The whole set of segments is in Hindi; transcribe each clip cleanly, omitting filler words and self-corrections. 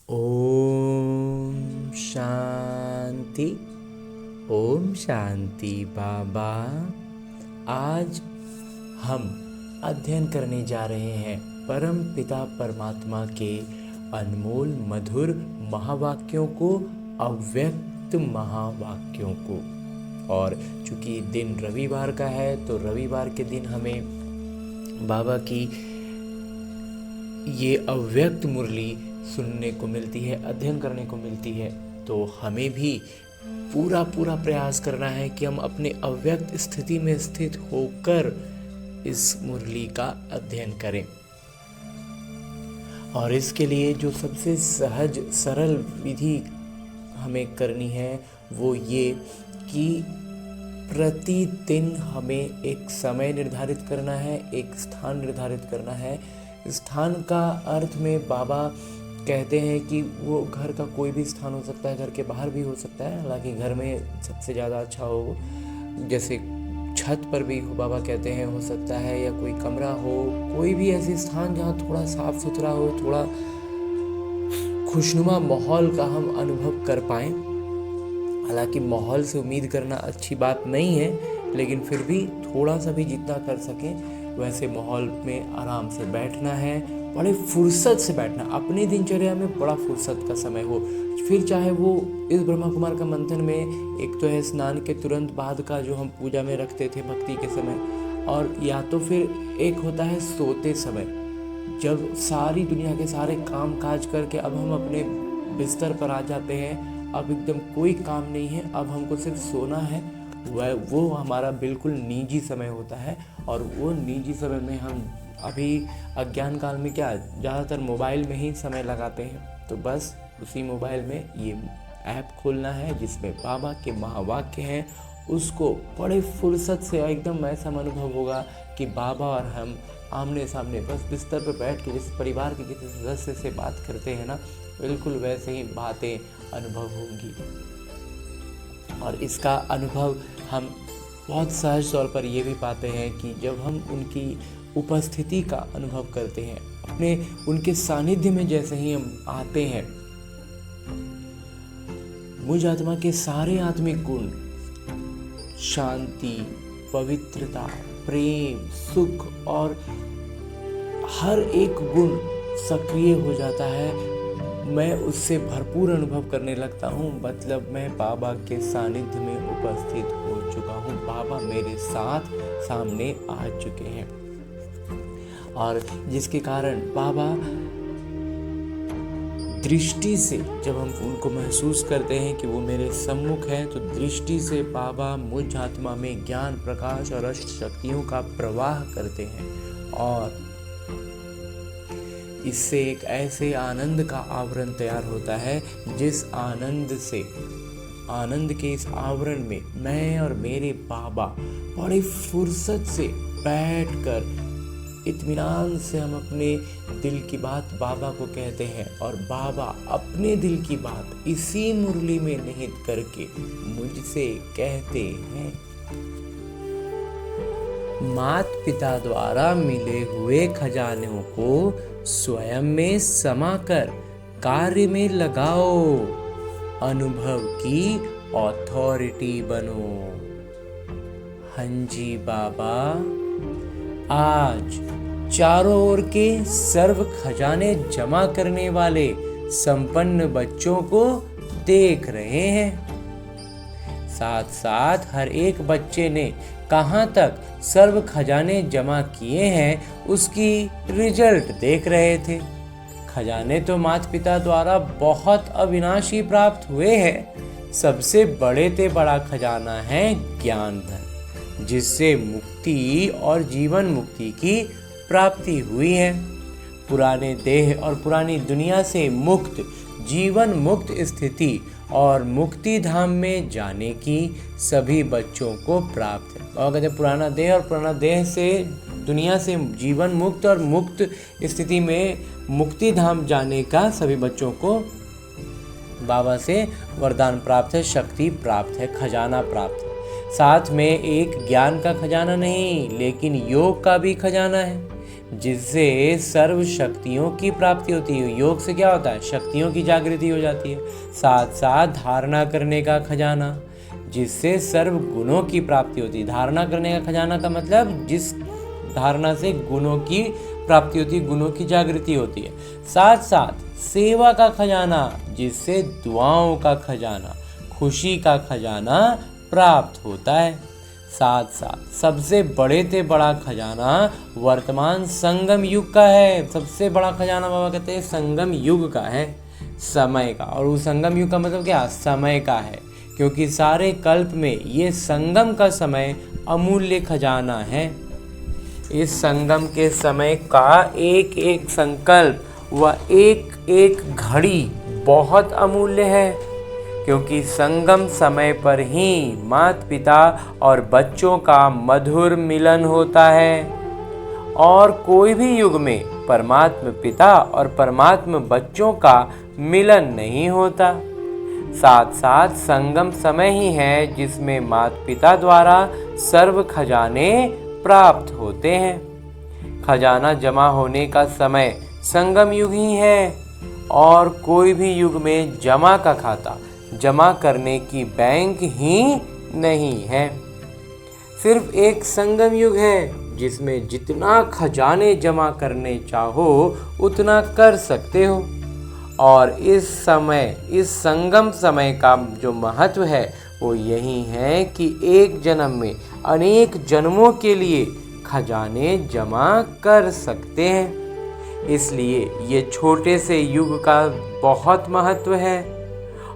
ओम शांति। ओम शांति बाबा। आज हम अध्ययन करने जा रहे हैं परम पिता परमात्मा के अनमोल मधुर महावाक्यों को, अव्यक्त महावाक्यों को। और चूंकि दिन रविवार का है तो रविवार के दिन हमें बाबा की ये अव्यक्त मुरली सुनने को मिलती है, अध्ययन करने को मिलती है। तो हमें भी पूरा प्रयास करना है कि हम अपने अव्यक्त स्थिति में स्थित होकर इस मुरली का अध्ययन करें। और इसके लिए जो सबसे सहज सरल विधि हमें करनी है वो ये कि प्रतिदिन हमें एक समय निर्धारित करना है, एक स्थान निर्धारित करना है। स्थान का अर्थ में बाबा कहते हैं कि वो घर का कोई भी स्थान हो सकता है, घर के बाहर भी हो सकता है। हालांकि घर में सबसे ज़्यादा अच्छा हो, जैसे छत पर भी बाबा कहते हैं हो सकता है, या कोई कमरा हो, कोई भी ऐसे स्थान जहाँ थोड़ा साफ सुथरा हो, थोड़ा खुशनुमा माहौल का हम अनुभव कर पाएँ। हालांकि माहौल से उम्मीद करना अच्छी बात नहीं है, लेकिन फिर भी थोड़ा सा भी जितना कर सकें वैसे माहौल में आराम से बैठना है, बड़े फुर्सत से बैठना। अपनी दिनचर्या में बड़ा फुर्सत का समय हो, फिर चाहे वो इस ब्रह्मा कुमार का मंथन में एक तो है स्नान के तुरंत बाद का जो हम पूजा में रखते थे भक्ति के समय, और या तो फिर एक होता है सोते समय, जब सारी दुनिया के सारे काम काज करके अब हम अपने बिस्तर पर आ जाते हैं, अब एकदम कोई काम नहीं है, अब हमको सिर्फ सोना है। वो हमारा बिल्कुल निजी समय होता है। और वो निजी समय में हम अभी अज्ञान काल में क्या ज़्यादातर मोबाइल में ही समय लगाते हैं। तो बस उसी मोबाइल में ये ऐप खोलना है जिसमें बाबा के महावाक्य हैं, उसको बड़े फुर्सत से एकदम ऐसा अनुभव होगा कि बाबा और हम आमने सामने बस बिस्तर पर बैठ के जैसे परिवार के किसी सदस्य से बात करते हैं ना, बिल्कुल वैसे ही बातें अनुभव होंगी। और इसका अनुभव हम बहुत सहज तौर पर ये भी पाते हैं कि जब हम उनकी उपस्थिति का अनुभव करते हैं, अपने उनके सानिध्य में जैसे ही हम आते हैं, मुझ आत्मा के सारे आत्मिक गुण, शांति, पवित्रता, प्रेम, सुख और हर एक गुण सक्रिय हो जाता है। मैं उससे भरपूर अनुभव करने लगता हूँ। मतलब मैं बाबा के सानिध्य में उपस्थित हो चुका हूँ, बाबा मेरे साथ सामने आ चुके हैं। और जिसके कारण बाबा दृष्टि से, जब हम उनको महसूस करते हैं कि वो मेरे सम्मुख हैं, तो दृष्टि से बाबा मुझ आत्मा में ज्ञान, प्रकाश और अष्ट शक्तियों का प्रवाह करते हैं। और इससे एक ऐसे आनंद का आवरण तैयार होता है जिस आनंद के इस आवरण में मैं और मेरे बाबा बड़ी फुर्सत से बैठकर इत्मीनान से हम अपने दिल की बात बाबा को कहते हैं, और बाबा अपने दिल की बात इसी मुरली में निहित करके मुझसे कहते हैं। माता पिता द्वारा मिले हुए खजानों को स्वयं में समाकर कार्य में लगाओ, अनुभव की अथॉरिटी बनो। हंजी बाबा आज चारों ओर के सर्व खजाने जमा करने वाले संपन्न बच्चों को देख रहे हैं। साथ साथ हर एक बच्चे ने कहाँ तक सर्व खजाने जमा किए हैं उसकी रिजल्ट देख रहे थे। खजाने तो माता पिता द्वारा बहुत अविनाशी प्राप्त हुए हैं। सबसे बड़े ते बड़ा खजाना है ज्ञान धन, जिससे मुक्ति और जीवन मुक्ति की प्राप्ति हुई है। पुराने देह और पुरानी दुनिया से मुक्त जीवन मुक्त स्थिति और मुक्ति धाम में जाने की सभी बच्चों को प्राप्त है। और कहते पुराना देह और पुराना देह से दुनिया से जीवन मुक्त और मुक्त स्थिति में मुक्ति धाम जाने का सभी बच्चों को बाबा से वरदान प्राप्त है, शक्ति प्राप्त है, खजाना प्राप्त है। साथ में एक ज्ञान का खजाना नहीं, लेकिन योग का भी खजाना है। जिससे सर्व शक्तियों की प्राप्ति होती है। योग से क्या होता है? शक्तियों की जागृति हो जाती है। साथ साथ धारणा करने का खजाना, जिससे सर्व गुणों की प्राप्ति होती है। धारणा करने का खजाना का मतलब जिस धारणा से गुणों की प्राप्ति होती है, गुणों की जागृति होती है। साथ साथ सेवा का खजाना, जिससे दुआओं का खजाना, खुशी का खजाना प्राप्त होता है। साथ साथ सबसे बड़े से बड़ा खजाना वर्तमान संगम युग का है। सबसे बड़ा खजाना बाबा कहते हैं संगम युग का है, समय का। और उस संगम युग का मतलब क्या? समय का है, क्योंकि सारे कल्प में ये संगम का समय अमूल्य खजाना है। इस संगम के समय का एक एक संकल्प व एक एक घड़ी बहुत अमूल्य है, क्योंकि संगम समय पर ही माता पिता और बच्चों का मधुर मिलन होता है। और कोई भी युग में परमात्मा पिता और परमात्मा बच्चों का मिलन नहीं होता। साथ साथ संगम समय ही है जिसमें माता पिता द्वारा सर्व खजाने प्राप्त होते हैं। खजाना जमा होने का समय संगम युग ही है, और कोई भी युग में जमा का खाता जमा करने की बैंक ही नहीं है। सिर्फ एक संगम युग है जिसमें जितना खजाने जमा करने चाहो उतना कर सकते हो। और इस समय, इस संगम समय का जो महत्व है वो यही है कि एक जन्म में अनेक जन्मों के लिए खजाने जमा कर सकते हैं। इसलिए ये छोटे से युग का बहुत महत्व है।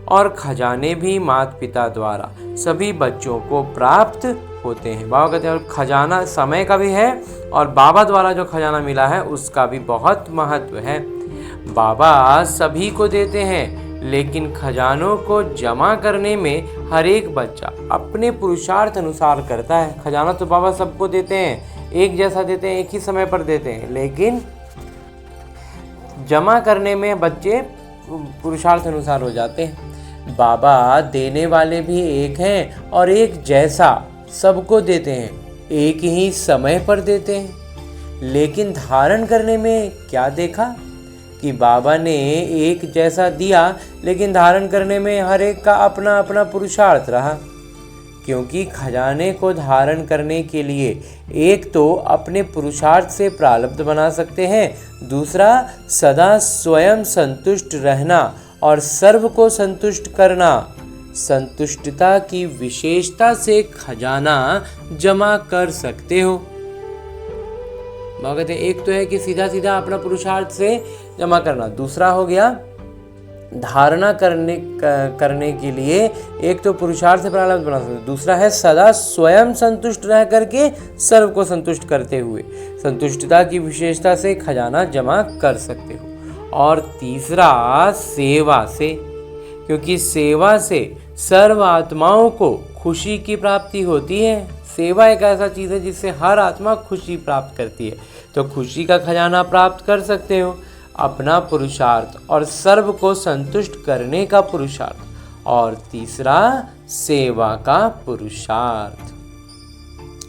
और खजाने भी माता पिता द्वारा सभी बच्चों को प्राप्त होते हैं। बाबा कहते हैं और खजाना समय का भी है, और बाबा द्वारा जो खजाना मिला है उसका भी बहुत महत्व है। बाबा सभी को देते हैं, लेकिन खजानों को जमा करने में हर एक बच्चा अपने पुरुषार्थ अनुसार करता है। खजाना तो बाबा सबको देते हैं, एक जैसा देते हैं, एक ही समय पर देते हैं, लेकिन जमा करने में बच्चे पुरुषार्थ अनुसार हो जाते हैं। बाबा देने वाले भी एक हैं और एक जैसा सबको देते हैं, एक ही समय पर देते हैं। लेकिन धारण करने में क्या देखा कि बाबा ने एक जैसा दिया, लेकिन धारण करने में हर एक का अपना अपना पुरुषार्थ रहा। क्योंकि खजाने को धारण करने के लिए एक तो अपने पुरुषार्थ से प्रारब्ध बना सकते हैं, दूसरा सदा स्वयं संतुष्ट रहना और सर्व को संतुष्ट करना। संतुष्टता की विशेषता से खजाना जमा कर सकते हो। कहते हैं एक तो है कि सीधा सीधा अपना पुरुषार्थ से जमा करना, दूसरा हो गया धारणा करने के लिए एक तो पुरुषार्थ से प्रारब्ध बना सकते, दूसरा है सदा स्वयं संतुष्ट रह करके सर्व को संतुष्ट करते हुए संतुष्टता की विशेषता से खजाना जमा कर सकते हो। और तीसरा सेवा से, क्योंकि सेवा से सर्व आत्माओं को खुशी की प्राप्ति होती है। सेवा एक ऐसा चीज़ है जिससे हर आत्मा खुशी प्राप्त करती है, तो खुशी का खजाना प्राप्त कर सकते हो। अपना पुरुषार्थ और सर्व को संतुष्ट करने का पुरुषार्थ, और तीसरा सेवा का पुरुषार्थ।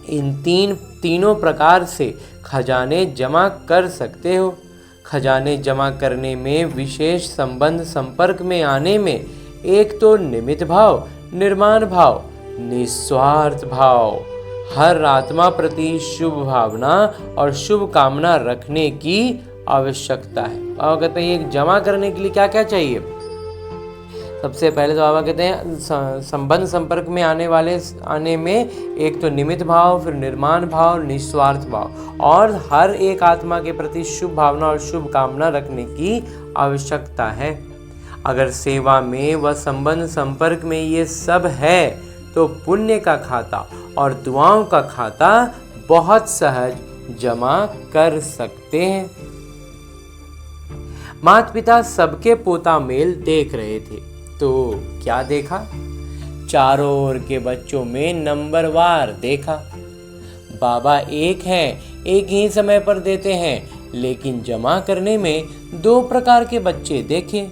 इन तीनों प्रकार से खजाने जमा कर सकते हो। खजाने जमा करने में विशेष संबंध संपर्क में आने में एक तो निमित्त भाव, निर्माण भाव, निस्वार्थ भाव, हर आत्मा प्रति शुभ भावना और शुभ कामना रखने की आवश्यकता है। बाबा कहते हैं ये जमा करने के लिए क्या क्या चाहिए। सबसे पहले तो बाबा कहते हैं संबंध संपर्क में आने में एक तो निमित्त भाव, फिर निर्माण भाव, निस्वार्थ भाव, और हर एक आत्मा के प्रति शुभ भावना और शुभ कामना रखने की आवश्यकता है। अगर सेवा में व संबंध संपर्क में ये सब है तो पुण्य का खाता और दुआओं का खाता बहुत सहज जमा कर सकते हैं। माता पिता सबके पोता मेल देख रहे थे, तो क्या देखा? चारों ओर के बच्चों में नंबरवार देखा। बाबा एक हैं, एक ही समय पर देते हैं, लेकिन जमा करने में दो प्रकार के बच्चे देखे।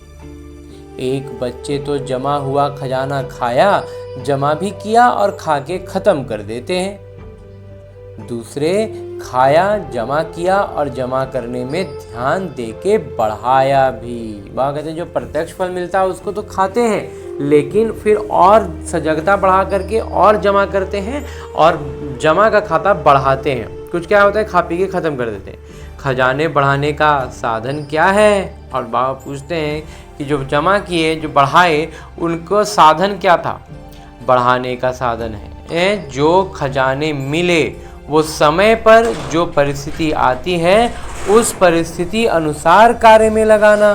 एक बच्चे तो जमा हुआ खजाना खाया, जमा भी किया और खा के खत्म कर देते हैं। दूसरे खाया, जमा किया और जमा करने में ध्यान देके बढ़ाया भी। बाबा कहते हैं जो प्रत्यक्ष फल मिलता है उसको तो खाते हैं, लेकिन फिर और सजगता बढ़ा करके और जमा करते हैं और जमा का खाता बढ़ाते हैं। कुछ क्या होता है, खा पी के ख़त्म कर देते हैं। खजाने बढ़ाने का साधन क्या है? और बाबा पूछते हैं कि जो जमा किए, जो बढ़ाए, उनको साधन क्या था? बढ़ाने का साधन है जो खजाने मिले वो समय पर जो परिस्थिति आती है उस परिस्थिति अनुसार कार्य में लगाना।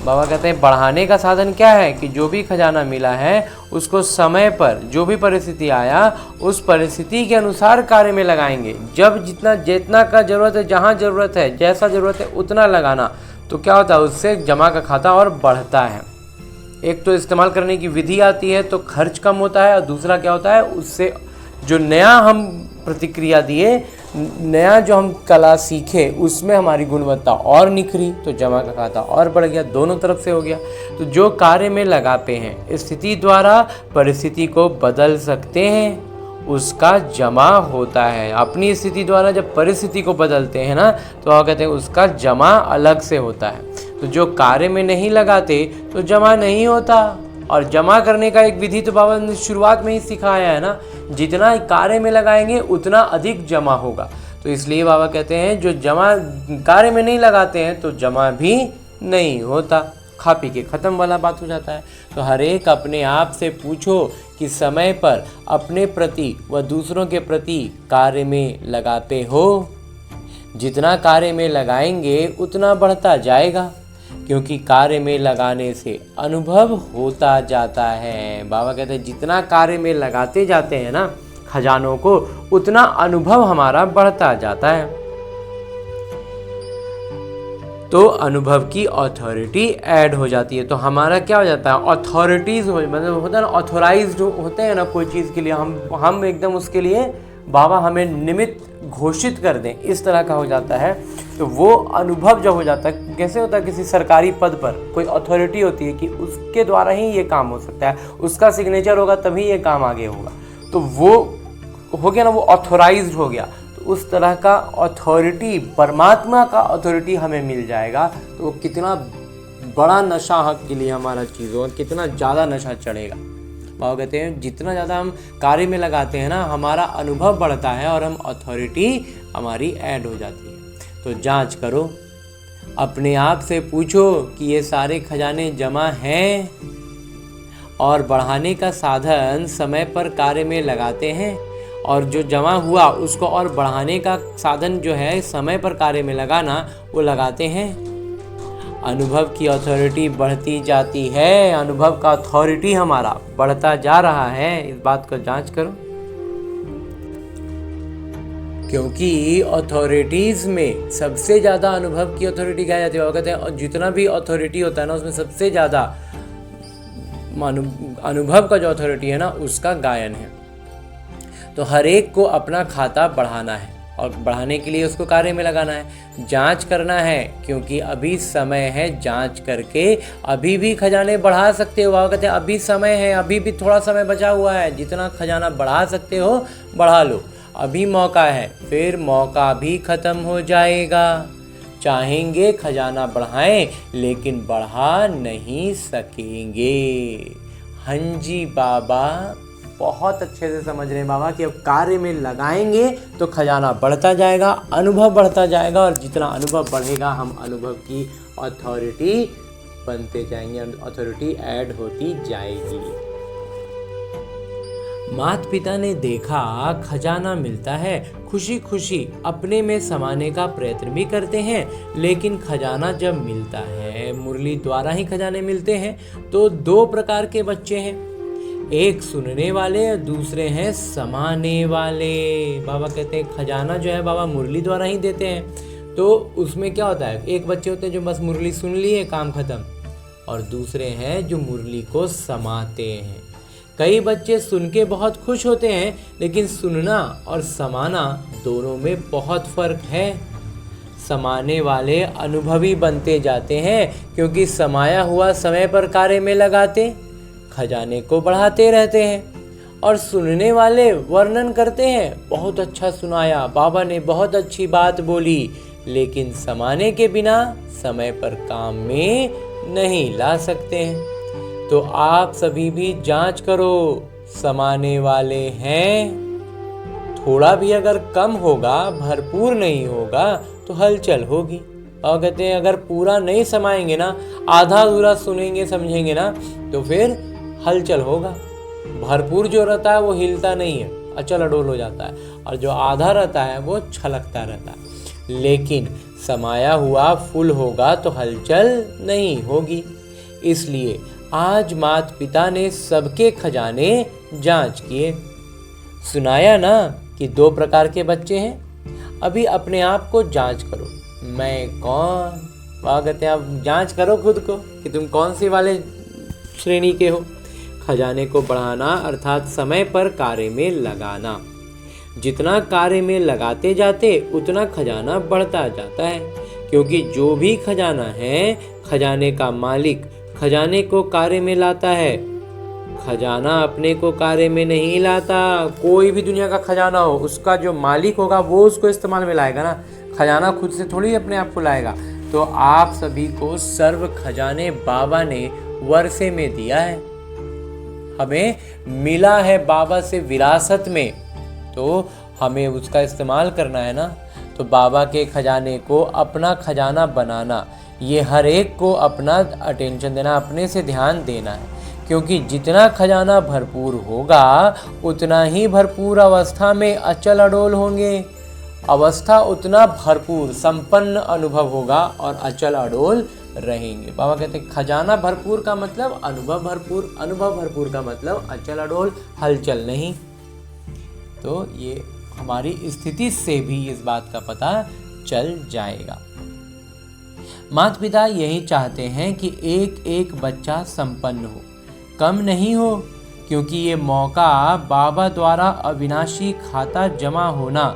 बाबा कहते हैं बढ़ाने का साधन क्या है कि जो भी खजाना मिला है उसको समय पर जो भी परिस्थिति आया उस परिस्थिति के अनुसार कार्य में लगाएंगे। जब जितना का ज़रूरत है, जहाँ ज़रूरत है, जैसा ज़रूरत है उतना लगाना, तो क्या होता है उससे जमा का खाता और बढ़ता है। एक तो इस्तेमाल करने की विधि आती है तो खर्च कम होता है, और दूसरा क्या होता है उससे जो नया हम प्रतिक्रिया दिए, नया जो हम कला सीखे उसमें हमारी गुणवत्ता और निखरी, तो जमा का खाता और बढ़ गया, दोनों तरफ से हो गया। तो जो कार्य में लगाते हैं स्थिति द्वारा परिस्थिति को बदल सकते हैं उसका जमा होता है। अपनी स्थिति द्वारा जब परिस्थिति को बदलते हैं ना तो आप कहते हैं उसका जमा अलग से होता है। तो जो कार्य में नहीं लगाते तो जमा नहीं होता। और जमा करने का एक विधि तो बाबा ने शुरुआत में ही सिखाया है ना, जितना कार्य में लगाएंगे उतना अधिक जमा होगा। तो इसलिए बाबा कहते हैं जो जमा कार्य में नहीं लगाते हैं तो जमा भी नहीं होता, खा पी के ख़त्म वाला बात हो जाता है। तो हर एक अपने आप से पूछो कि समय पर अपने प्रति व दूसरों के प्रति कार्य में लगाते हो? जितना कार्य में लगाएंगे उतना बढ़ता जाएगा, क्योंकि कार्य में लगाने से अनुभव होता जाता है। बाबा कहते हैं जितना कार्य में लगाते जाते हैं ना खजानों को, उतना अनुभव हमारा बढ़ता जाता है। तो अनुभव की अथॉरिटी ऐड हो जाती है। तो हमारा क्या हो जाता है, अथॉरिटीज हो, मतलब होता है ना, ऑथोराइज्ड होते हैं ना कोई चीज़ के लिए, हम एकदम उसके लिए बाबा हमें निमित्त घोषित कर दें, इस तरह का हो जाता है। तो वो अनुभव जब हो जाता है, कैसे होता है, किसी सरकारी पद पर कोई अथॉरिटी होती है कि उसके द्वारा ही ये काम हो सकता है, उसका सिग्नेचर होगा तभी ये काम आगे होगा, तो वो हो गया ना, वो ऑथोराइज्ड हो गया। तो उस तरह का अथॉरिटी, परमात्मा का अथॉरिटी हमें मिल जाएगा तो वो कितना बड़ा नशा हक के लिए हमारा चीज़ होगा, कितना ज़्यादा नशा चढ़ेगा। बाबा कहते हैं जितना ज़्यादा हम कार्य में लगाते हैं ना हमारा अनुभव बढ़ता है और हम अथॉरिटी हमारी ऐड हो जाती है। तो जांच करो, अपने आप से पूछो कि ये सारे खजाने जमा हैं और बढ़ाने का साधन समय पर कार्य में लगाते हैं, और जो जमा हुआ उसको और बढ़ाने का साधन जो है समय पर कार्य में लगाना वो लगाते हैं। अनुभव की अथॉरिटी बढ़ती जाती है, अनुभव का अथॉरिटी हमारा बढ़ता जा रहा है, इस बात को जांच करो। क्योंकि अथॉरिटीज़ में सबसे ज़्यादा अनुभव की अथॉरिटी क्या जाती है, वो कहते हैं जितना भी अथॉरिटी होता है ना उसमें सबसे ज़्यादा अनुभव का जो अथॉरिटी है ना उसका गायन है। तो हर एक को अपना खाता बढ़ाना है और बढ़ाने के लिए उसको कार्य में लगाना है, जांच करना है, क्योंकि अभी समय है जांच करके अभी भी खजाने बढ़ा सकते हो। कहते हैं अभी समय है, अभी भी थोड़ा समय बचा हुआ है, जितना खजाना बढ़ा सकते हो बढ़ा लो, अभी मौका है, फिर मौका भी ख़त्म हो जाएगा। चाहेंगे खजाना बढ़ाएं लेकिन बढ़ा नहीं सकेंगे। हंजी बाबा बहुत अच्छे से समझ रहे हैं बाबा कि अब कार्य में लगाएंगे तो खजाना बढ़ता जाएगा, अनुभव बढ़ता जाएगा, और जितना अनुभव बढ़ेगा हम अनुभव की अथॉरिटी बनते जाएंगे, अथॉरिटी ऐड होती जाएगी। माता पिता ने देखा खजाना मिलता है, खुशी खुशी अपने में समाने का प्रयत्न भी करते हैं, लेकिन खजाना जब मिलता है, मुरली द्वारा ही खजाने मिलते हैं, तो दो प्रकार के बच्चे हैं, एक सुनने वाले और दूसरे हैं समाने वाले। बाबा कहते हैं खजाना जो है बाबा मुरली द्वारा ही देते हैं। तो उसमें क्या होता है, एक बच्चे होते हैं जो बस मुरली सुन लिए काम खत्म, और दूसरे हैं जो मुरली को समाते हैं। कई बच्चे सुन के बहुत खुश होते हैं, लेकिन सुनना और समाना दोनों में बहुत फर्क है। समाने वाले अनुभवी बनते जाते हैं क्योंकि समाया हुआ समय पर कार्य में लगाते खजाने को बढ़ाते रहते हैं, और सुनने वाले वर्णन करते हैं, बहुत अच्छा सुनाया, बाबा ने बहुत अच्छी बात बोली, लेकिन समाने के बिना समय पर काम में नहीं ला सकते हैं। तो आप सभी भी जांच करो, समाने वाले हैं, थोड़ा भी अगर कम होगा, भरपूर नहीं होगा तो हलचल होगी। और कहते हैं अगर पूरा नहीं समाएंगे ना, आधा अधूरा सुनेंगे समझेंगे ना, तो फिर हलचल होगा। भरपूर जो रहता है वो हिलता नहीं है, अचल अडोल हो जाता है, और जो आधा रहता है वो छलकता रहता है। लेकिन समाया हुआ फुल होगा तो हलचल नहीं होगी। इसलिए आज माता पिता ने सबके खजाने जांच किए। सुनाया ना कि 2 प्रकार के बच्चे हैं। अभी अपने आप को जांच करो, मैं कौन? वहाँ कहते हैं आप जांच करो खुद को कि तुम कौन से वाले श्रेणी के हो। खजाने को बढ़ाना अर्थात समय पर कार्य में लगाना। जितना कार्य में लगाते जाते उतना खजाना बढ़ता जाता है, क्योंकि जो भी खजाना है, खजाने का मालिक खजाने को कार्य में लाता है। खजाना अपने को कार्य में नहीं लाता। कोई भी दुनिया का खजाना हो, उसका जो मालिक होगा वो उसको इस्तेमाल में लाएगा ना, खजाना खुद से थोड़ी अपने आप को लाएगा। तो आप सभी को सर्व खजाने बाबा ने वर्षे में दिया है, हमें मिला है बाबा से विरासत में, तो हमें उसका इस्तेमाल करना है ना। तो बाबा के खजाने को अपना खजाना बनाना, ये हर एक को अपना अटेंशन देना, अपने से ध्यान देना है, क्योंकि जितना खजाना भरपूर होगा उतना ही भरपूर अवस्था में अचल अडोल होंगे। अवस्था उतना भरपूर संपन्न अनुभव होगा और अचल अडोल रहेंगे। बाबा कहते हैं खजाना भरपूर का मतलब अनुभव भरपूर, अनुभव भरपूर का मतलब अचल अडोल, हलचल नहीं। तो ये हमारी स्थिति से भी इस बात का पता चल जाएगा। माता पिता यही चाहते हैं कि एक एक बच्चा संपन्न हो, कम नहीं हो, क्योंकि ये मौका बाबा द्वारा अविनाशी खाता जमा होना,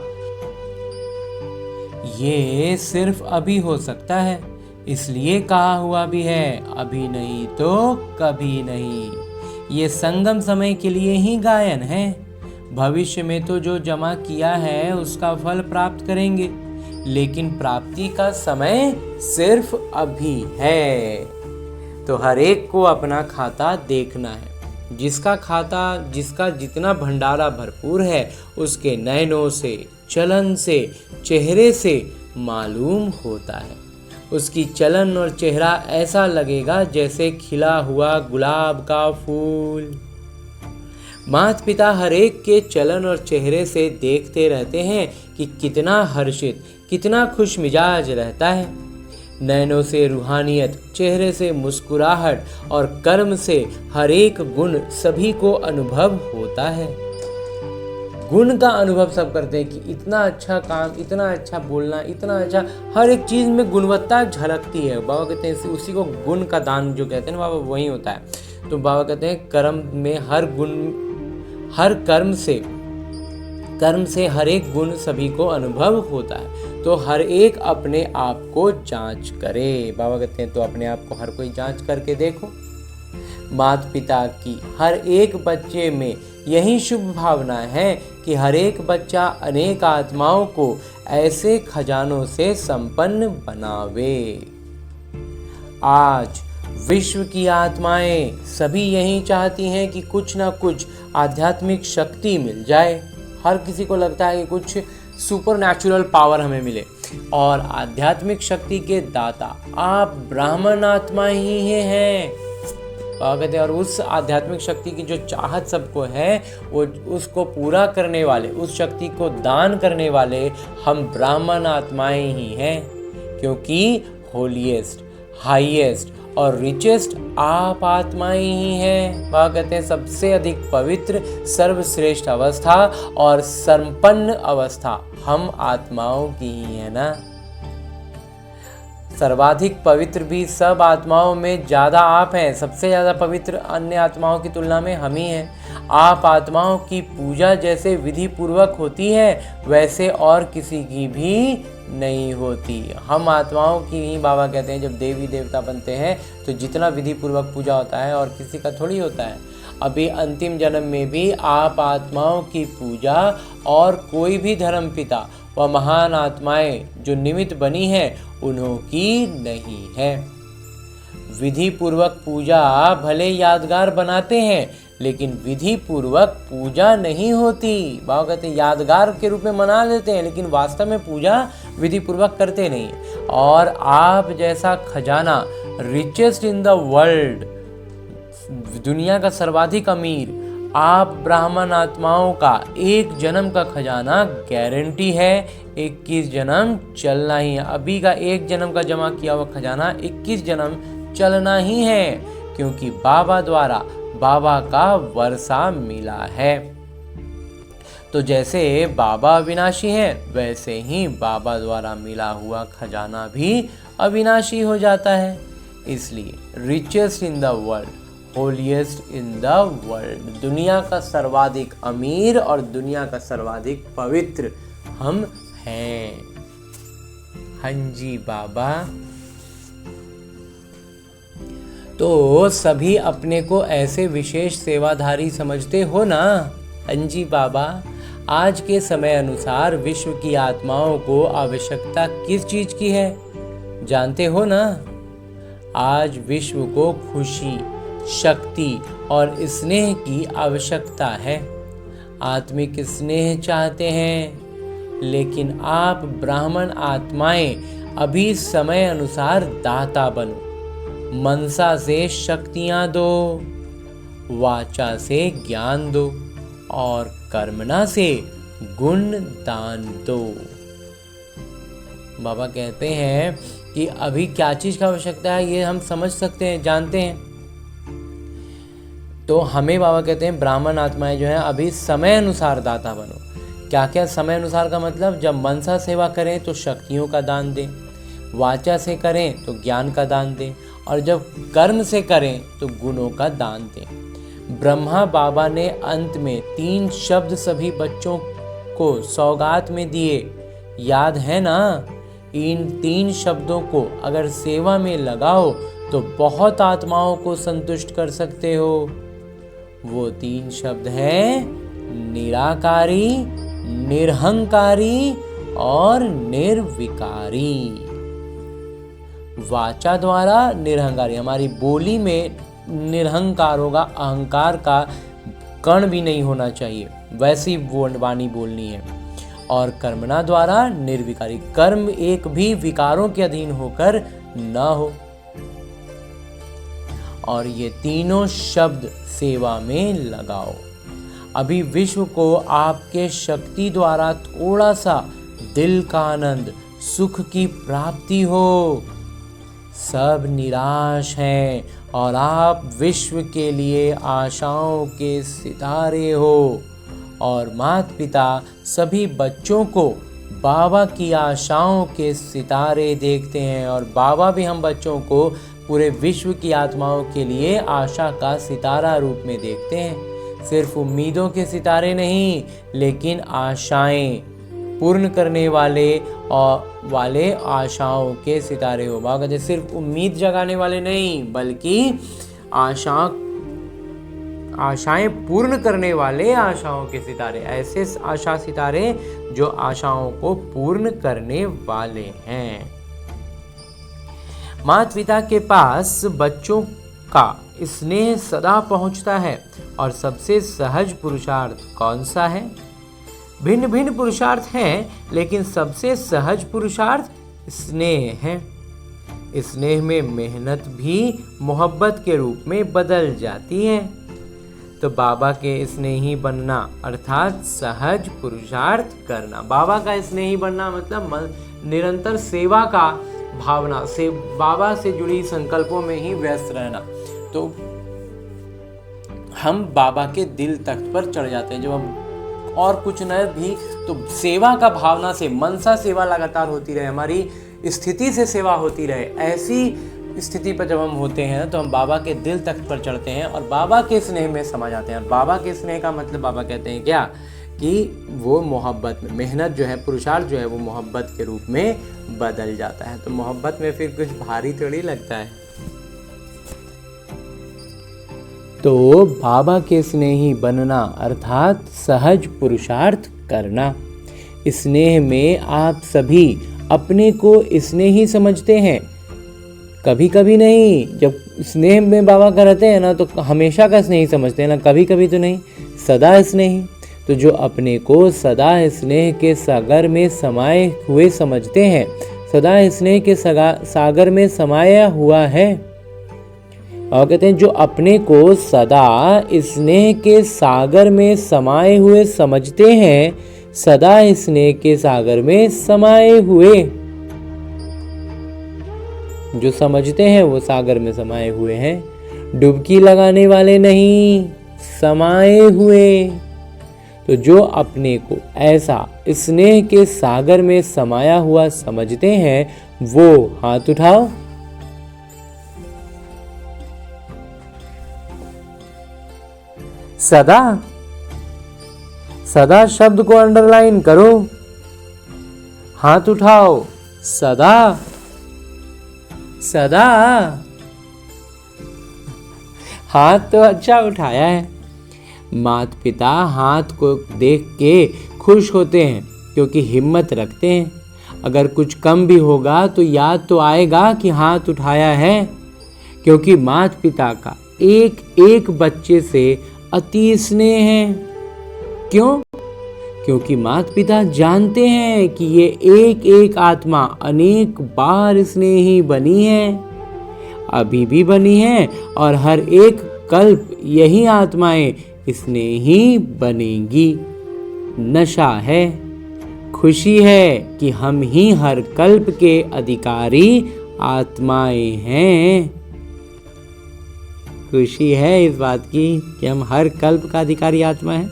ये सिर्फ अभी हो सकता है। इसलिए कहा हुआ भी है, अभी नहीं तो कभी नहीं। ये संगम समय के लिए ही गायन है। भविष्य में तो जो जमा किया है उसका फल प्राप्त करेंगे, लेकिन प्राप्ति का समय सिर्फ अभी है। तो हर एक को अपना खाता देखना है। जिसका खाता, जिसका जितना भंडारा भरपूर है, उसके नयनों से, चलन से, चेहरे से मालूम होता है। उसकी चलन और चेहरा ऐसा लगेगा जैसे खिला हुआ गुलाब का फूल। माता पिता हर एक के चलन और चेहरे से देखते रहते हैं कि कितना हर्षित, कितना खुश मिजाज रहता है। नैनों से रूहानियत, चेहरे से मुस्कुराहट और कर्म से हर एक गुण सभी को अनुभव होता है। गुण का अनुभव सब करते हैं कि इतना अच्छा काम, इतना अच्छा बोलना, इतना अच्छा, हर एक चीज़ में गुणवत्ता झलकती है। बाबा कहते हैं उसी को गुण का दान जो कहते हैं ना बाबा, वही होता है। तो बाबा कहते हैं कर्म में हर गुण, हर कर्म से हर एक गुण सभी को अनुभव होता है। तो हर एक अपने आप को जांच करे। बाबा कहते हैं तो अपने आप को हर कोई जांच करके देखो। माता पिता की हर एक बच्चे में यही शुभ भावना है कि हर एक बच्चा अनेक आत्माओं को ऐसे खजानों से संपन्न बनावे। आज विश्व की आत्माएं सभी यही चाहती हैं कि कुछ ना कुछ आध्यात्मिक शक्ति मिल जाए। हर किसी को लगता है कि कुछ सुपर नेचुरल पावर हमें मिले, और आध्यात्मिक शक्ति के दाता आप ब्राह्मण आत्मा ही हैं। कहते हैं और उस आध्यात्मिक शक्ति की जो चाहत सबको है, वो उसको पूरा करने वाले, उस शक्ति को दान करने वाले हम ब्राह्मण आत्माएं ही हैं, क्योंकि होलीएस्ट, हाईएस्ट और रिचेस्ट आप आत्माएं ही हैं। वह कहते हैं सबसे अधिक पवित्र, सर्वश्रेष्ठ अवस्था और संपन्न अवस्था हम आत्माओं की ही है ना। सर्वाधिक पवित्र भी सब आत्माओं में ज़्यादा आप हैं। सबसे ज़्यादा पवित्र अन्य आत्माओं की तुलना में हम ही हैं। आप आत्माओं की पूजा जैसे विधि पूर्वक होती है, वैसे और किसी की भी नहीं होती। हम आत्माओं की ही, बाबा कहते हैं, जब देवी देवता बनते हैं तो जितना विधि पूर्वक पूजा होता है और किसी का थोड़ी होता है। अभी अंतिम जन्म में भी आप आत्माओं की पूजा और कोई भी धर्म पिता व महान आत्माएं जो निमित्त बनी हैं उन्हों की नहीं है। विधि पूर्वक पूजा भले यादगार बनाते हैं लेकिन विधि पूर्वक पूजा नहीं होती। बाबा कहते हैं यादगार के रूप में मना लेते हैं लेकिन वास्तव में पूजा विधि पूर्वक करते नहीं। और आप जैसा खजाना रिचेस्ट इन द वर्ल्ड, दुनिया का सर्वाधिक अमीर आप ब्राह्मण आत्माओं का एक जन्म का खजाना गारंटी है 21 जन्म चलना ही है। अभी का एक जन्म का जमा किया हुआ खजाना 21 जन्म चलना ही है, क्योंकि बाबा द्वारा बाबा का वर्षा मिला है। तो जैसे बाबा अविनाशी हैं वैसे ही बाबा द्वारा मिला हुआ खजाना भी अविनाशी हो जाता है। इसलिए richest in the world, holiest in the world, दुनिया का सर्वाधिक अमीर और दुनिया का सर्वाधिक पवित्र हम हैं। हाँ जी बाबा। तो सभी अपने को ऐसे विशेष सेवाधारी समझते हो ना? हाँ जी बाबा। आज के समय अनुसार विश्व की आत्माओं को आवश्यकता किस चीज की है जानते हो ना? आज विश्व को खुशी, शक्ति और स्नेह की आवश्यकता है। आत्मिक स्नेह चाहते हैं, लेकिन आप ब्राह्मण आत्माएं अभी समय अनुसार दाता बनो। मनसा से शक्तियां दो, वाचा से ज्ञान दो और कर्मणा से गुण दान दो। बाबा कहते हैं कि अभी क्या चीज का आवश्यकता है ये हम समझ सकते हैं, जानते हैं। तो हमें बाबा कहते हैं ब्राह्मण आत्माएं जो हैं अभी समय अनुसार दाता बनो। क्या क्या समय अनुसार का मतलब? जब मनसा सेवा करें तो शक्तियों का दान दें, वाचा से करें तो ज्ञान का दान दें और जब कर्म से करें तो गुणों का दान दें। ब्रह्मा बाबा ने अंत में 3 शब्द सभी बच्चों को सौगात में दिए, याद है ना? इन 3 शब्दों को अगर सेवा में लगाओ तो बहुत आत्माओं को संतुष्ट कर सकते हो। वो 3 शब्द हैं निराकारी, निरहंकारी और निर्विकारी। वाचा द्वारा निरहंकारी, हमारी बोली में निरहंकार होगा, अहंकार का कण भी नहीं होना चाहिए, वैसी वाणी बोलनी है। और कर्मणा द्वारा निर्विकारी, कर्म एक भी विकारों के अधीन होकर न हो। और ये तीनों शब्द सेवा में लगाओ। अभी विश्व को आपके शक्ति द्वारा थोड़ा सा दिल का आनंद, सुख की प्राप्ति हो। सब निराश हैं और आप विश्व के लिए आशाओं के सितारे हो। और माता पिता सभी बच्चों को बाबा की आशाओं के सितारे देखते हैं और बाबा भी हम बच्चों को पूरे विश्व की आत्माओं के लिए आशा का सितारा रूप में देखते हैं। सिर्फ उम्मीदों के सितारे नहीं, लेकिन आशाएं पूर्ण करने वाले आशाओं के सितारे हो। बाबा कहते सिर्फ उम्मीद जगाने वाले नहीं, बल्कि आशाएं पूर्ण करने वाले आशाओं के सितारे, ऐसे आशा सितारे जो आशाओं को पूर्ण करने वाले हैं। माता पिता के पास बच्चों का स्नेह सदा पहुंचता है। और सबसे सहज पुरुषार्थ कौन सा है? भिन्न भिन्न पुरुषार्थ हैं, लेकिन सबसे सहज पुरुषार्थ स्नेह है। स्नेह में मेहनत भी मोहब्बत के रूप में बदल जाती है। तो बाबा के स्नेही बनना अर्थात सहज पुरुषार्थ करना। बाबा का स्नेही बनना मतलब निरंतर सेवा का भावना से, बाबा से जुड़ी संकल्पों में ही व्यस्त रहना। तो हम बाबा के दिल तख्त पर चढ़ जाते हैं जब हम, और कुछ न भी तो सेवा का भावना से, मनसा सेवा लगातार होती रहे, हमारी स्थिति से सेवा होती रहे, ऐसी स्थिति पर जब हम होते हैं तो हम बाबा के दिल तख्त पर चढ़ते हैं और बाबा के स्नेह में समा जाते हैं। और बाबा के स्नेह का मतलब बाबा कहते हैं क्या कि वो मोहब्बत में, मेहनत जो है, पुरुषार्थ जो है वो मोहब्बत के रूप में बदल जाता है। तो मोहब्बत में फिर कुछ भारी थोड़ी लगता है। तो बाबा के स्नेही बनना अर्थात सहज पुरुषार्थ करना। स्नेह में आप सभी अपने को स्नेही समझते हैं, कभी कभी नहीं। जब स्नेह में बाबा का रहते हैं ना तो हमेशा का स्नेही समझते हैं ना, कभी कभी तो नहीं, सदा स्नेही। तो जो अपने को सदा स्नेह के सागर में समाये हुए समझते हैं, सदा स्नेह के सागर में समाया हुआ है, और कहते हैं जो अपने को सदा स्नेह के सागर में समाये हुए समझते हैं, सदा स्नेह के सागर में समाये हुए, जो समझते हैं वो सागर में समाये हुए हैं, डुबकी लगाने वाले नहीं, समाये हुए। तो जो अपने को ऐसा स्नेह के सागर में समाया हुआ समझते हैं वो हाथ उठाओ। सदा, सदा शब्द को अंडरलाइन करो, हाथ उठाओ। सदा, सदा। हाथ तो अच्छा उठाया है। माता पिता हाथ को देख के खुश होते हैं क्योंकि हिम्मत रखते हैं। अगर कुछ कम भी होगा तो याद तो आएगा कि हाथ उठाया है, क्योंकि माता पिता का एक एक बच्चे से अति स्नेह है। क्यों? क्योंकि माता पिता जानते हैं कि ये एक एक आत्मा अनेक बार स्नेही बनी है, अभी भी बनी है, और हर एक कल्प यही आत्माएं स्नेही बनेंगी। नशा है, खुशी है कि हम ही हर कल्प के अधिकारी आत्माएं हैं। खुशी है इस बात की कि हम हर कल्प का अधिकारी आत्मा है।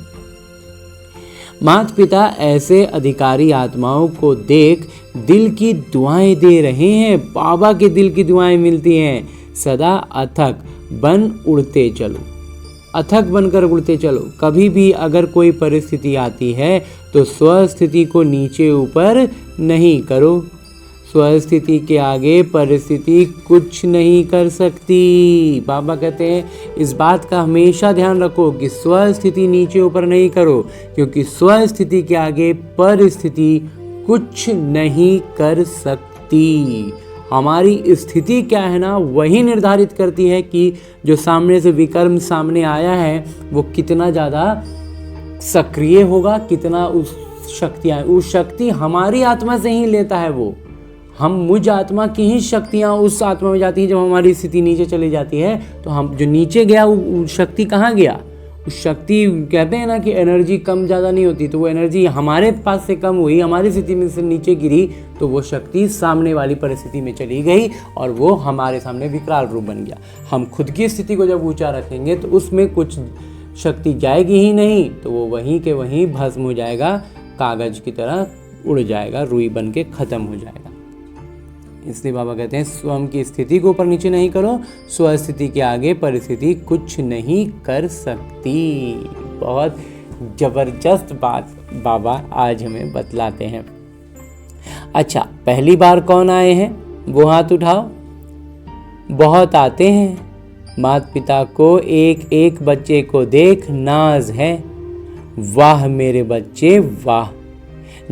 माता पिता ऐसे अधिकारी आत्माओं को देख दिल की दुआएं दे रहे हैं। बाबा के दिल की दुआएं मिलती हैं। सदा अथक बन उड़ते चलो, अथक बनकर उड़ते चलो। कभी भी अगर कोई परिस्थिति आती है तो स्वस्थिति को नीचे ऊपर नहीं करो। स्वस्थिति के आगे परिस्थिति कुछ नहीं कर सकती। बाबा कहते हैं इस बात का हमेशा ध्यान रखो कि स्वस्थिति नीचे ऊपर नहीं करो, क्योंकि स्वस्थिति के आगे परिस्थिति कुछ नहीं कर सकती। हमारी स्थिति क्या है ना, वही निर्धारित करती है कि जो सामने से विकर्म सामने आया है वो कितना ज़्यादा सक्रिय होगा, कितना उस शक्ति हमारी आत्मा से ही लेता है। वो हम मुझ आत्मा की ही शक्तियाँ उस आत्मा में जाती हैं। जब हमारी स्थिति नीचे चली जाती है तो हम जो नीचे गया वो शक्ति कहाँ गया? उस शक्ति कहते हैं ना कि एनर्जी कम ज़्यादा नहीं होती, तो वो एनर्जी हमारे पास से कम हुई, हमारी स्थिति में से नीचे गिरी, तो वो शक्ति सामने वाली परिस्थिति में चली गई और वो हमारे सामने विकराल रूप बन गया। हम खुद की स्थिति को जब ऊंचा रखेंगे तो उसमें कुछ शक्ति जाएगी ही नहीं, तो वो वहीं के वहीं भस्म हो जाएगा, कागज की तरह उड़ जाएगा, रुई बन के ख़त्म हो जाएगा। इसलिए बाबा कहते हैं स्वयं की स्थिति को ऊपर नीचे नहीं करो, स्वस्थिति के आगे परिस्थिति कुछ नहीं कर सकती। बहुत जबरदस्त बात बाबा आज हमें बतलाते हैं। अच्छा, पहली बार कौन आए हैं वो हाथ उठाओ। बहुत आते हैं। माता पिता को एक एक बच्चे को देख नाज है। वाह मेरे बच्चे वाह।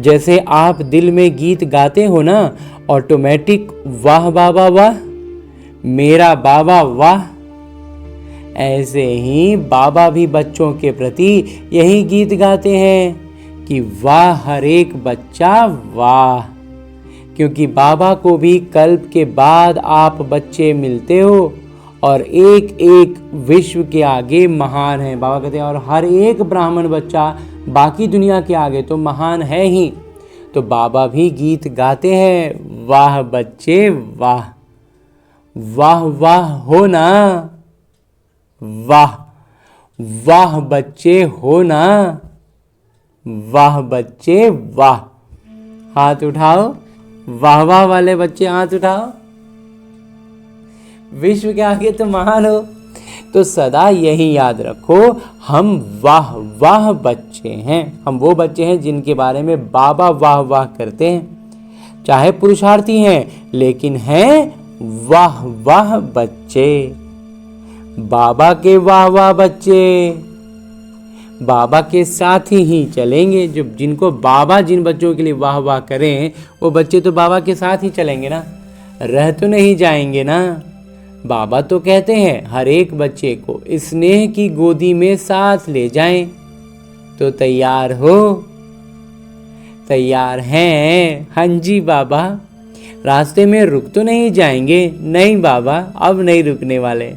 जैसे आप दिल में गीत गाते हो ना, ऑटोमेटिक वाह बाबा वाह, मेरा बाबा वाह, ऐसे ही बाबा भी बच्चों के प्रति यही गीत गाते हैं कि वाह हर एक बच्चा वाह। क्योंकि बाबा को भी कल्प के बाद आप बच्चे मिलते हो और एक एक विश्व के आगे महान है। बाबा कहते हैं और हर एक ब्राह्मण बच्चा बाकी दुनिया के आगे तो महान है ही। तो बाबा भी गीत गाते हैं, वाह बच्चे वाह, वाह वाह हो ना, वाह वाह बच्चे हो ना, वाह बच्चे वाह। हाथ उठाओ, वाह वाह वाले बच्चे हाथ उठाओ। विश्व के आगे तो महान हो। तो सदा यही याद रखो, हम वाह वाह बच्चे हैं। हम वो बच्चे हैं जिनके बारे में बाबा वाह वाह करते हैं। चाहे पुरुषार्थी हैं लेकिन हैं वाह वाह बच्चे। बाबा के वाह वाह बच्चे, बाबा के साथ ही चलेंगे। जो जिनको बाबा जिन बच्चों के लिए वाह वाह करें वो बच्चे तो बाबा के साथ ही चलेंगे ना, रह तो नहीं जाएंगे ना। बाबा तो कहते हैं हर एक बच्चे को स्नेह की गोदी में साथ ले जाएं। तो तैयार हो? तैयार हैं? हाँ जी बाबा। रास्ते में रुक तो नहीं जाएंगे? नहीं बाबा, अब नहीं रुकने वाले,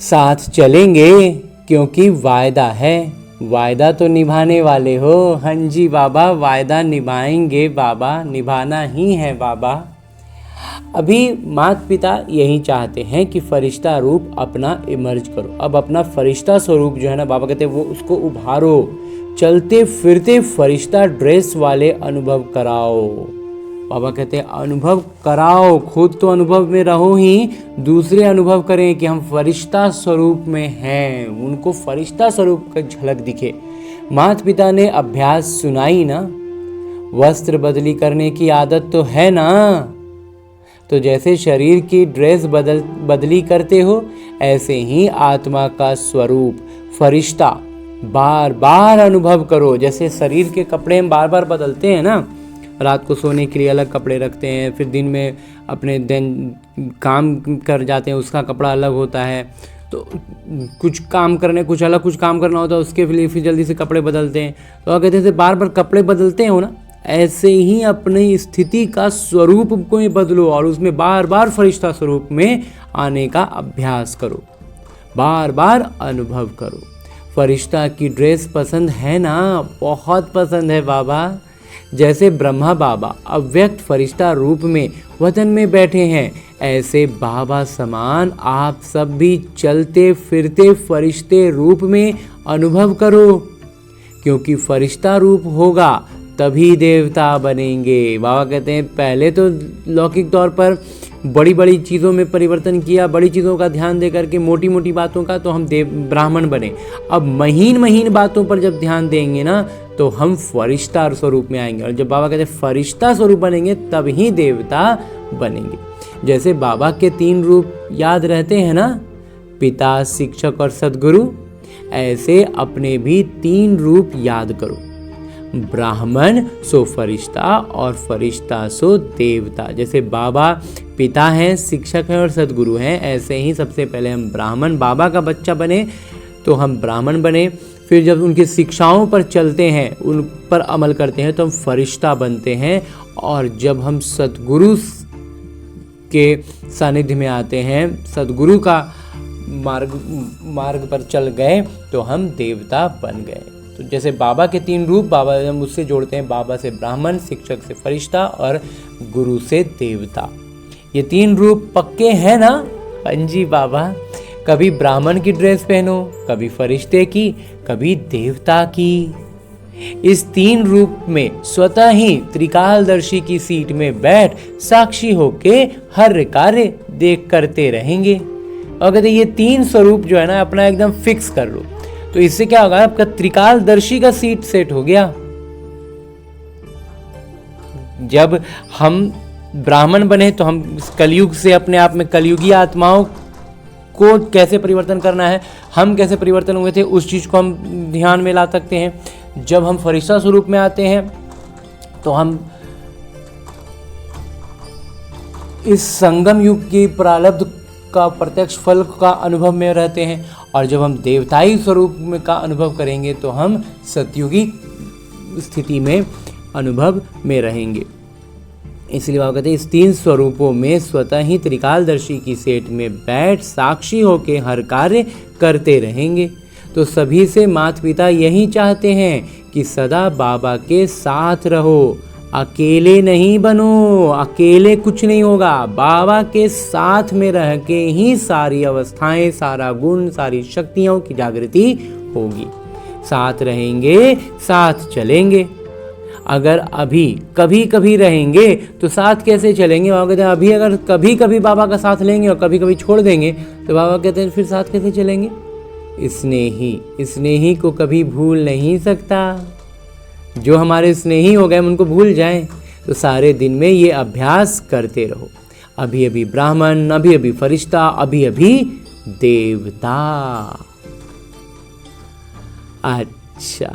साथ चलेंगे क्योंकि वायदा है। वायदा तो निभाने वाले हो? हाँ जी बाबा, वायदा निभाएंगे बाबा, निभाना ही है बाबा। अभी माता पिता यही चाहते हैं कि फरिश्ता रूप अपना इमर्ज करो। अब अपना फरिश्ता स्वरूप जो है ना, बाबा कहते हैं वो उसको उभारो, चलते फिरते फरिश्ता ड्रेस वाले अनुभव कराओ। बाबा कहते हैं अनुभव कराओ, खुद तो अनुभव में रहो ही, दूसरे अनुभव करें कि हम फरिश्ता स्वरूप में हैं, उनको फरिश्ता स्वरूप का झलक दिखे। माता पिता ने अभ्यास सुनाई ना, वस्त्र बदली करने की आदत तो है ना। तो जैसे शरीर की ड्रेस बदली करते हो, ऐसे ही आत्मा का स्वरूप फरिश्ता बार बार अनुभव करो। जैसे शरीर के कपड़े हम बार बार बदलते हैं ना, रात को सोने के लिए अलग कपड़े रखते हैं, फिर दिन में अपने दिन काम कर जाते हैं उसका कपड़ा अलग होता है, तो कुछ काम करना होता है उसके लिए फिर जल्दी से कपड़े बदलते हैं। तो कहते हैं बार बार कपड़े बदलते हो ना, ऐसे ही अपनी स्थिति का स्वरूप को ही बदलो और उसमें बार बार फरिश्ता स्वरूप में आने का अभ्यास करो, बार बार अनुभव करो। फरिश्ता की ड्रेस पसंद है ना? बहुत पसंद है बाबा। जैसे ब्रह्मा बाबा अव्यक्त फरिश्ता रूप में वतन में बैठे हैं, ऐसे बाबा समान आप सब भी चलते फिरते फरिश्ते रूप में अनुभव करो, क्योंकि फरिश्ता रूप होगा तभी देवता बनेंगे। बाबा कहते हैं पहले तो लौकिक तौर पर बड़ी बड़ी चीज़ों में परिवर्तन किया, बड़ी चीज़ों का ध्यान दे करके मोटी मोटी बातों का, तो हम ब्राह्मण बने। अब महीन महीन बातों पर जब ध्यान देंगे ना, तो हम फरिश्ता स्वरूप में आएंगे, और जब बाबा कहते हैं फरिश्ता स्वरूप बनेंगे तब ही देवता बनेंगे। जैसे बाबा के 3 रूप याद रहते हैं ना, पिता, शिक्षक और सद्गुरु, ऐसे अपने भी 3 रूप याद करो। ब्राह्मण सो फरिश्ता और फरिश्ता सो देवता। जैसे बाबा पिता हैं, शिक्षक हैं और सद्गुरु हैं, ऐसे ही सबसे पहले हम ब्राह्मण बाबा का बच्चा बने तो हम ब्राह्मण बने, फिर जब उनकी शिक्षाओं पर चलते हैं, उन पर अमल करते हैं तो हम फरिश्ता बनते हैं, और जब हम सद्गुरु के सानिध्य में आते हैं, सद्गुरु का मार्ग पर चल गए तो हम देवता बन गए। तो जैसे बाबा के 3 रूप, बाबा हम उससे जोड़ते हैं, बाबा से ब्राह्मण, शिक्षक से फरिश्ता और गुरु से देवता। ये 3 रूप पक्के हैं ना? हाँ जी बाबा। कभी ब्राह्मण की ड्रेस पहनो, कभी फरिश्ते की, कभी देवता की। इस 3 रूप में स्वतः ही त्रिकालदर्शी की सीट में बैठ साक्षी होके हर कार्य देख करते रहेंगे। और कहते ये 3 स्वरूप जो है ना अपना एकदम फिक्स कर लो, तो इससे क्या होगा, आपका त्रिकालदर्शी का सीट सेट हो गया। जब हम ब्राह्मण बने तो हम कलयुग से अपने आप में कलयुगी आत्माओं को कैसे परिवर्तन करना है, हम कैसे परिवर्तन हुए थे, उस चीज को हम ध्यान में ला सकते हैं। जब हम फरिश्ता स्वरूप में आते हैं तो हम इस संगम युग की प्रारब्ध का प्रत्यक्ष फल का अनुभव में रहते हैं, और जब हम देवताई स्वरूप में का अनुभव करेंगे तो हम सतयुगी स्थिति में अनुभव में रहेंगे। इसलिए बाबा कहते हैं इस 3 स्वरूपों में स्वतः ही त्रिकालदर्शी की सेट में बैठ साक्षी होकर हर कार्य करते रहेंगे। तो सभी से माता पिता यही चाहते हैं कि सदा बाबा के साथ रहो, अकेले नहीं बनो, अकेले कुछ नहीं होगा, बाबा के साथ में रह के ही सारी अवस्थाएं, सारा गुण, सारी शक्तियों की जागृति होगी। साथ रहेंगे, साथ चलेंगे। अगर अभी कभी कभी रहेंगे तो साथ कैसे चलेंगे? बाबा कहते हैं अभी अगर कभी कभी बाबा का साथ लेंगे और कभी कभी छोड़ देंगे तो बाबा कहते हैं फिर साथ कैसे चलेंगे? स्नेही को कभी भूल नहीं सकता। जो हमारे स्नेही हो गए हम उनको भूल जाएं, तो सारे दिन में ये अभ्यास करते रहो। अभी अभी ब्राह्मण, अभी अभी फरिश्ता, अभी अभी देवता। अच्छा,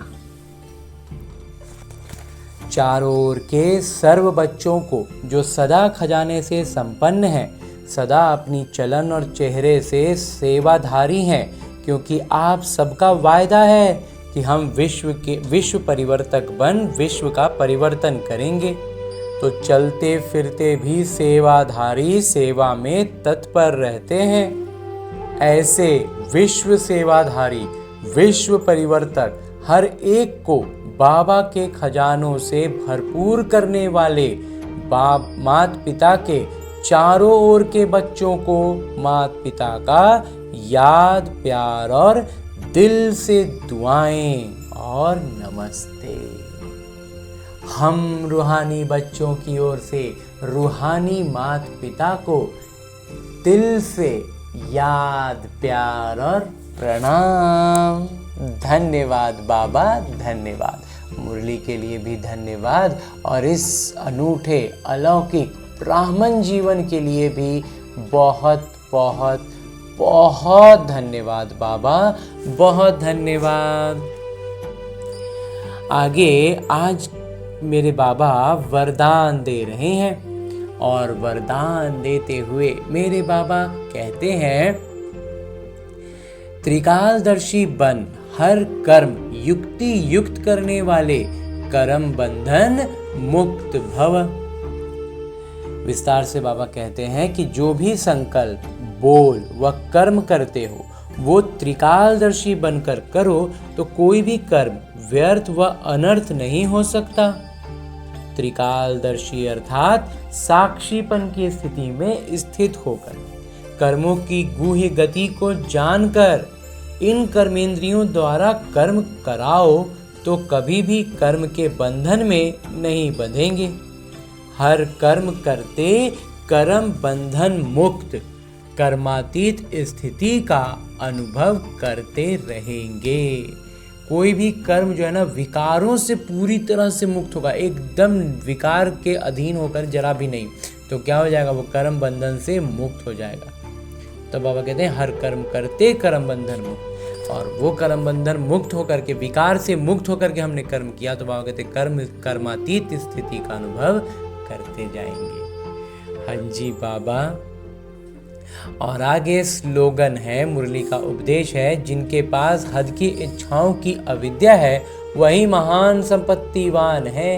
चारों ओर के सर्व बच्चों को जो सदा खजाने से संपन्न हैं, सदा अपनी चलन और चेहरे से सेवाधारी हैं, क्योंकि आप सबका वायदा है कि हम विश्व परिवर्तक बन विश्व का परिवर्तन करेंगे। तो चलते फिरते भी सेवाधारी सेवा में तत्पर रहते हैं। ऐसे विश्व सेवाधारी विश्व परिवर्तक हर एक को बाबा के खजानों से भरपूर करने वाले माता पिता के चारों ओर के बच्चों को माता पिता का याद, प्यार और दिल से दुआएं और नमस्ते। हम रूहानी बच्चों की ओर से रूहानी माता पिता को दिल से याद, प्यार और प्रणाम। धन्यवाद बाबा, धन्यवाद। मुरली के लिए भी धन्यवाद, और इस अनूठे अलौकिक ब्राह्मण जीवन के लिए भी बहुत बहुत बहुत धन्यवाद बाबा, बहुत धन्यवाद। आगे आज मेरे बाबा वरदान दे रहे हैं, और वरदान देते हुए मेरे बाबा कहते हैं, त्रिकालदर्शी बन हर कर्म युक्ति युक्त करने वाले कर्म बंधन मुक्त भव। विस्तार से बाबा कहते हैं कि जो भी संकल्प, बोल व कर्म करते हो वो त्रिकालदर्शी बनकर करो तो कोई भी कर्म व्यर्थ व अनर्थ नहीं हो सकता। त्रिकालदर्शी अर्थात साक्षीपन की स्थिति में स्थित होकर, कर्मों की गूढ़ गति को जानकर इन कर्मेंद्रियों द्वारा कर्म कराओ तो कभी भी कर्म के बंधन में नहीं बंधेंगे। हर कर्म करते कर्म बंधन मुक्त कर्मातीत स्थिति का अनुभव करते रहेंगे। कोई भी कर्म जो है ना, विकारों से पूरी तरह से मुक्त होगा, एकदम विकार के अधीन होकर जरा भी नहीं, तो क्या हो जाएगा, वो कर्म बंधन से मुक्त हो जाएगा। तो बाबा कहते हैं हर कर्म करते कर्म बंधन मुक्त, और वो कर्म बंधन मुक्त होकर के, विकार से मुक्त होकर के हमने कर्म किया, तो बाबा कहते हैं कर्मातीत स्थिति का अनुभव करते जाएंगे। हाँ जी बाबा। और आगे स्लोगन है, मुरली का उपदेश है, जिनके पास हद की इच्छाओं की अविद्या है वही महान संपत्तिवान है।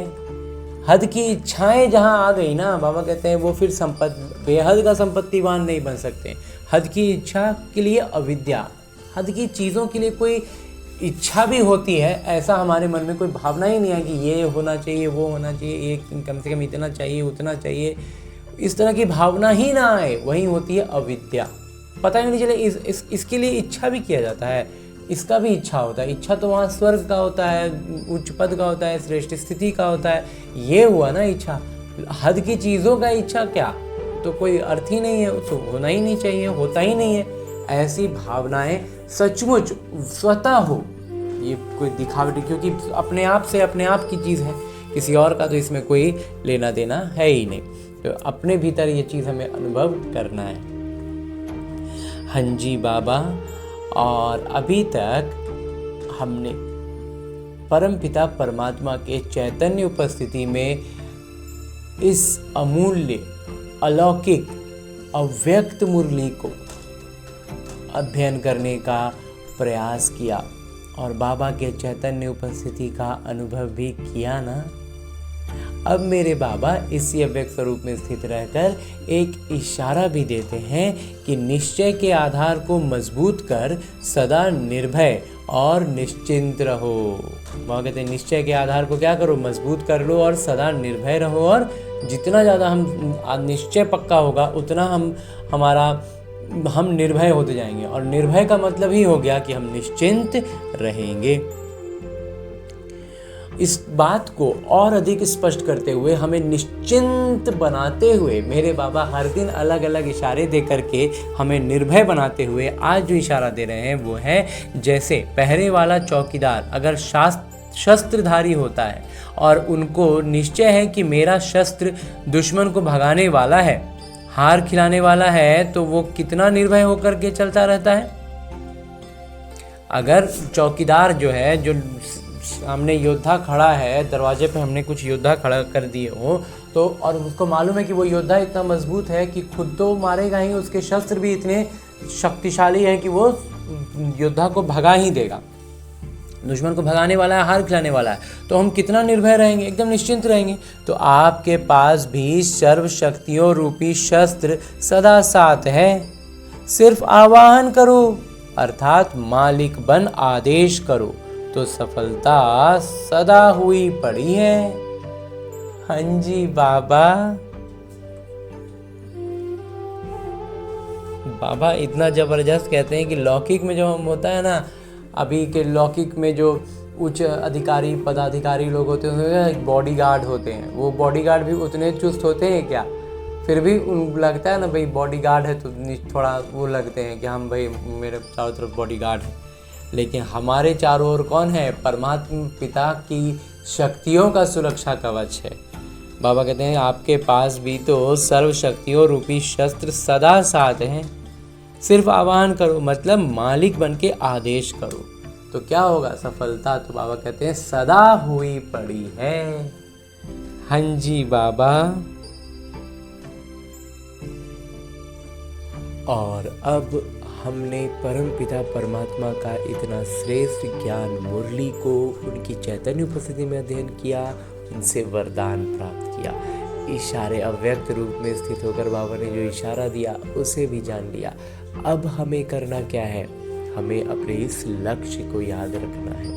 हद की इच्छाएं जहां आ गई ना, बाबा कहते हैं वो फिर बेहद का संपत्तिवान नहीं बन सकते। हद की इच्छा के लिए अविद्या, हद की चीज़ों के लिए कोई इच्छा भी होती है, ऐसा हमारे मन में कोई भावना ही नहीं है कि ये होना चाहिए, वो होना चाहिए, ये कम से कम इतना चाहिए, उतना चाहिए, इस तरह की भावना ही ना आए, वही होती है अविद्या। पता ही नहीं चले इसके लिए इच्छा भी किया जाता है, इसका भी इच्छा होता है। इच्छा तो वहाँ स्वर्ग का होता है, उच्च पद का होता है, श्रेष्ठ स्थिति का होता है, ये हुआ ना इच्छा। हद की चीज़ों का इच्छा क्या, तो कोई अर्थ ही नहीं है, तो होना ही नहीं चाहिए, होता ही नहीं है। ऐसी भावनाएं सचमुच स्वतः हो, ये कोई दिखावटी, क्योंकि अपने आप से अपने आप की चीज़ है, किसी और का तो इसमें कोई लेना देना है ही नहीं। तो अपने भीतर ये चीज़ हमें अनुभव करना है। हाँ जी बाबा। और अभी तक हमने परमपिता परमात्मा के चैतन्य उपस्थिति में इस अमूल्य, अलौकिक, अव्यक्त मुरली को अध्ययन करने का प्रयास किया, और बाबा के चैतन्य उपस्थिति का अनुभव भी किया ना। अब मेरे बाबा इसी अव्यक्त स्वरूप में स्थित रहकर एक इशारा भी देते हैं कि निश्चय के आधार को मजबूत कर सदा निर्भय और निश्चिंत रहो। बाबा कहते हैं निश्चय के आधार को क्या करो, मजबूत कर लो और सदा निर्भय रहो, और जितना ज़्यादा हम निश्चय पक्का होगा उतना हम निर्भय होते जाएंगे, और निर्भय का मतलब ही हो गया कि हम निश्चिंत रहेंगे। इस बात को और अधिक स्पष्ट करते हुए, हमें निश्चिंत बनाते हुए मेरे बाबा हर दिन अलग अलग इशारे दे करके हमें निर्भय बनाते हुए आज जो इशारा दे रहे हैं वो है, जैसे पहरे वाला चौकीदार अगर शस्त्रधारी होता है और उनको निश्चय है कि मेरा शस्त्र दुश्मन को भगाने वाला है, हार खिलाने वाला है तो वो कितना निर्भय होकर के चलता रहता है। अगर चौकीदार जो है, जो सामने योद्धा खड़ा है, दरवाजे पे हमने कुछ योद्धा खड़ा कर दिए हो तो, और उसको मालूम है कि वो योद्धा इतना मजबूत है कि खुद तो मारेगा ही, उसके शस्त्र भी इतने शक्तिशाली हैं कि वो योद्धा को भगा ही देगा, दुश्मन को भगाने वाला है, हार खिलाने वाला है, तो हम कितना निर्भय रहेंगे, एकदम निश्चिंत रहेंगे। तो आपके पास भी सर्व शक्तियों रूपी शस्त्र सदा साथ है, सिर्फ आवाहन करो अर्थात मालिक बन आदेश करो तो सफलता सदा हुई पड़ी है। हाँ जी बाबा। बाबा इतना जबरदस्त कहते हैं कि लौकिक में जो हम होता है ना, अभी के लौकिक में जो उच्च अधिकारी पदाधिकारी लोग होते हैं, बॉडीगार्ड होते हैं, वो बॉडीगार्ड भी उतने चुस्त होते हैं क्या? फिर भी उन लगता है ना भाई बॉडीगार्ड है तो थोड़ा वो लगते हैं कि हम भाई मेरे चारों तरफ बॉडीगार्ड है, लेकिन हमारे चारों ओर कौन है? परमात्मा पिता की शक्तियों का सुरक्षा कवच है। बाबा कहते हैं आपके पास भी तो सर्व शक्तियों रूपी शस्त्र सदा साथ हैं, सिर्फ आह्वान करो, मतलब मालिक बन के आदेश करो तो क्या होगा? सफलता तो बाबा कहते हैं सदा हुई पड़ी है। हाँ जी बाबा। और अब हमने परमपिता परमात्मा का इतना श्रेष्ठ ज्ञान मुरली को उनकी चैतन्य उपस्थिति में अध्ययन किया, उनसे वरदान प्राप्त किया, इशारे अव्यक्त रूप में स्थित होकर बाबा ने जो इशारा दिया उसे भी जान लिया। अब हमें करना क्या है? हमें अपने इस लक्ष्य को याद रखना है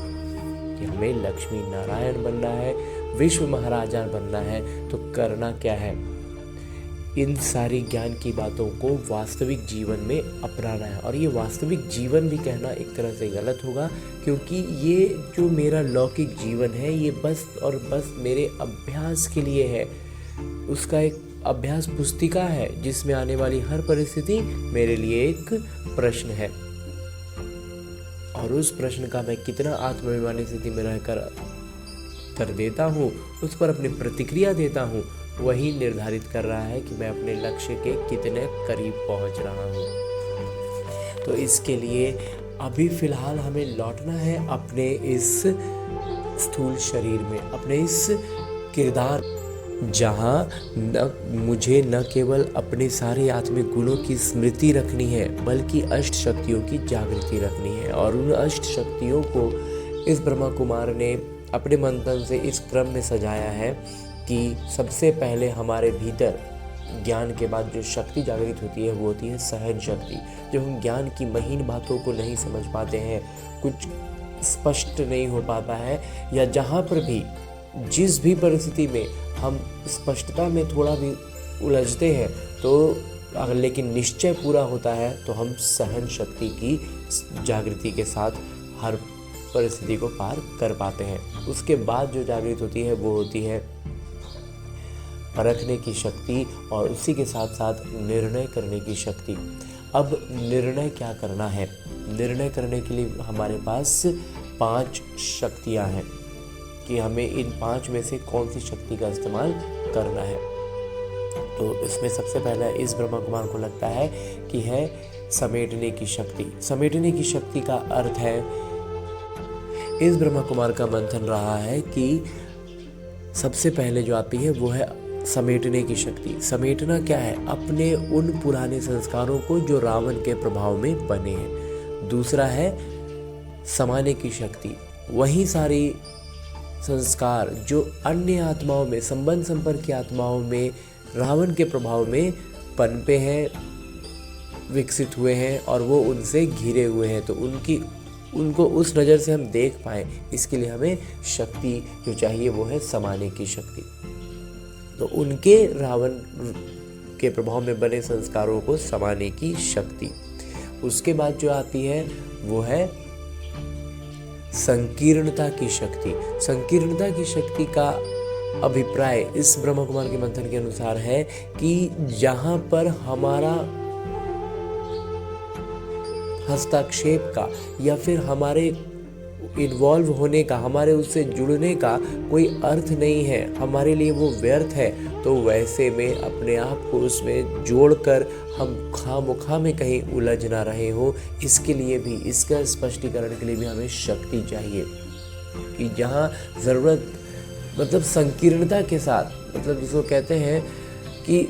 कि हमें लक्ष्मी नारायण बनना है, विश्व महाराजा बनना है। तो करना क्या है? इन सारी ज्ञान की बातों को वास्तविक जीवन में अपनाना है। और ये वास्तविक जीवन भी कहना एक तरह से गलत होगा, क्योंकि ये जो मेरा लौकिक जीवन है ये बस और बस मेरे अभ्यास के लिए है। उसका एक अभ्यास पुस्तिका है जिसमें आने वाली हर परिस्थिति मेरे लिए एक प्रश्न है, और उस प्रश्न का मैं कितना आत्माभिमानी स्थिति में रहकर कर देता हूँ, उस पर अपनी प्रतिक्रिया देता हूँ, वही निर्धारित कर रहा है कि मैं अपने लक्ष्य के कितने करीब पहुँच रहा हूँ। तो इसके लिए अभी फिलहाल हमें लौटना है अपने इस स्थूल शरीर में, अपने इस किरदार, जहाँ मुझे न केवल अपने सारे आत्मिक गुणों की स्मृति रखनी है बल्कि अष्ट शक्तियों की जागृति रखनी है। और उन अष्ट शक्तियों को इस ब्रह्मा कुमार ने अपने मंथन से इस क्रम में सजाया है कि सबसे पहले हमारे भीतर ज्ञान के बाद जो शक्ति जागृत होती है वो होती है सहन शक्ति। जब हम ज्ञान की महीन बातों को नहीं समझ पाते हैं, कुछ स्पष्ट नहीं हो पाता है, या जहाँ पर भी जिस भी परिस्थिति में हम स्पष्टता में थोड़ा भी उलझते हैं, तो अगर लेकिन निश्चय पूरा होता है तो हम सहन शक्ति की जागृति के साथ हर परिस्थिति को पार कर पाते हैं। उसके बाद जो जागृत होती है वो होती है परखने की शक्ति, और उसी के साथ साथ निर्णय करने की शक्ति। अब निर्णय क्या करना है? निर्णय करने के लिए हमारे पास 5 शक्तियां हैं कि हमें इन 5 में से कौन सी शक्ति का इस्तेमाल करना है। तो इसमें सबसे पहला इस ब्रह्मा कुमार को लगता है कि है समेटने की शक्ति। समेटने की शक्ति का अर्थ है, इस ब्रह्मा कुमार का मंथन रहा है कि सबसे पहले जो आती है वो है समेटने की शक्ति। समेटना क्या है? अपने उन पुराने संस्कारों को जो रावण के प्रभाव में बने हैं। दूसरा है समाने की शक्ति, वही सारी संस्कार जो अन्य आत्माओं में, संबंध संपर्क की आत्माओं में रावण के प्रभाव में पनपे हैं, विकसित हुए हैं और वो उनसे घिरे हुए हैं, तो उनको उस नज़र से हम देख पाएँ, इसके लिए हमें शक्ति जो चाहिए वो है समाने की शक्ति। तो उनके रावण के प्रभाव में बने संस्कारों को समाने की शक्ति। उसके बाद जो आती है वो है संकीर्णता की शक्ति। संकीर्णता की शक्ति का अभिप्राय इस ब्रह्मा कुमार के मंथन के अनुसार है कि जहां पर हमारा हस्तक्षेप का या फिर हमारे इन्वॉल्व होने का, हमारे उससे जुड़ने का कोई अर्थ नहीं है, हमारे लिए वो व्यर्थ है, तो वैसे में अपने आप को उसमें जोड़कर हम खामोखा में कहीं उलझ ना रहे हो, इसके लिए भी, इसका स्पष्टीकरण के लिए भी हमें शक्ति चाहिए कि जहाँ ज़रूरत मतलब संकीर्णता के साथ, मतलब जिसको कहते हैं कि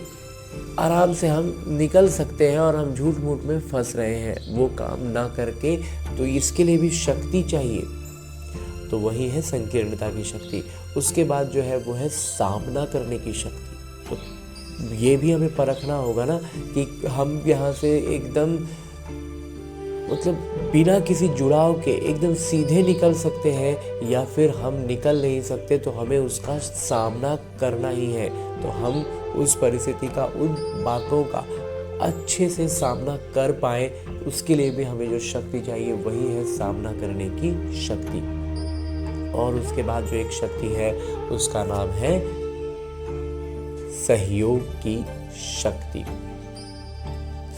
आराम से हम निकल सकते हैं और हम झूठ मूठ में फंस रहे हैं, वो काम ना करके, तो इसके लिए भी शक्ति चाहिए। तो वही है संकीर्णता की शक्ति। उसके बाद जो है वो है सामना करने की शक्ति। तो ये भी हमें परखना होगा ना कि हम यहाँ से एकदम मतलब बिना किसी जुड़ाव के एकदम सीधे निकल सकते हैं या फिर हम निकल नहीं सकते, तो हमें उसका सामना करना ही है। तो हम उस परिस्थिति का, उन बातों का अच्छे से सामना कर पाए, उसके लिए भी हमें जो शक्ति चाहिए वही है सामना करने की शक्ति। और उसके बाद जो एक शक्ति है उसका नाम है सहयोग की शक्ति।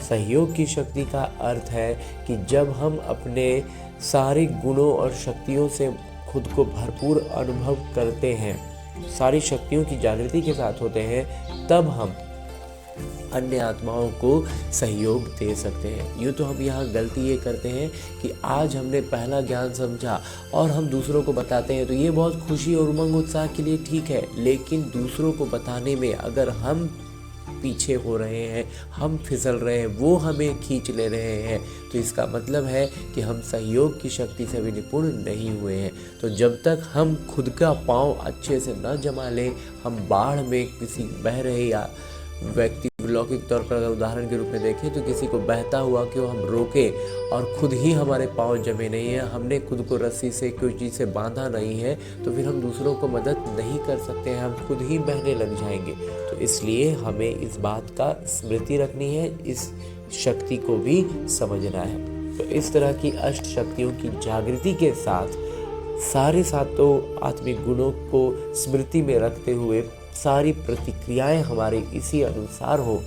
सहयोग की शक्ति का अर्थ है कि जब हम अपने सारे गुणों और शक्तियों से खुद को भरपूर अनुभव करते हैं, सारी शक्तियों की जागृति के साथ होते हैं, तब हम अन्य आत्माओं को सहयोग दे सकते हैं। यूँ तो हम यहाँ गलती ये करते हैं कि आज हमने पहला ज्ञान समझा और हम दूसरों को बताते हैं, तो ये बहुत खुशी और उमंग उत्साह के लिए ठीक है, लेकिन दूसरों को बताने में अगर हम पीछे हो रहे हैं, हम फिसल रहे हैं, वो हमें खींच ले रहे हैं, तो इसका मतलब है कि हम सहयोग की शक्ति से भी निपुण नहीं हुए हैं। तो जब तक हम खुद का पाँव अच्छे से न जमा लें, हम बाढ़ में किसी बह रहे या व्यक्ति, लौकिक तौर पर अगर उदाहरण के रूप में देखें तो किसी को बहता हुआ क्यों हम रोकें और खुद ही हमारे पाँव जमे नहीं है, हमने खुद को रस्सी से कोई चीज़ से बांधा नहीं है, तो फिर हम दूसरों को मदद नहीं कर सकते हैं, हम खुद ही बहने लग जाएंगे। तो इसलिए हमें इस बात का स्मृति रखनी है, इस शक्ति को भी समझना है। तो इस तरह की अष्ट शक्तियों की जागृति के साथ सारे सातों आत्मिक गुणों को स्मृति में रखते हुए सारी प्रतिक्रियाएं हमारे इसी अनुसार हो,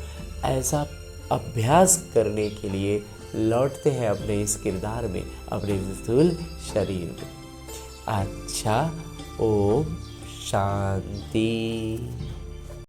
ऐसा अभ्यास करने के लिए लौटते हैं अपने इस किरदार में, अपने स्थूल शरीर में। अच्छा, ओम शांति।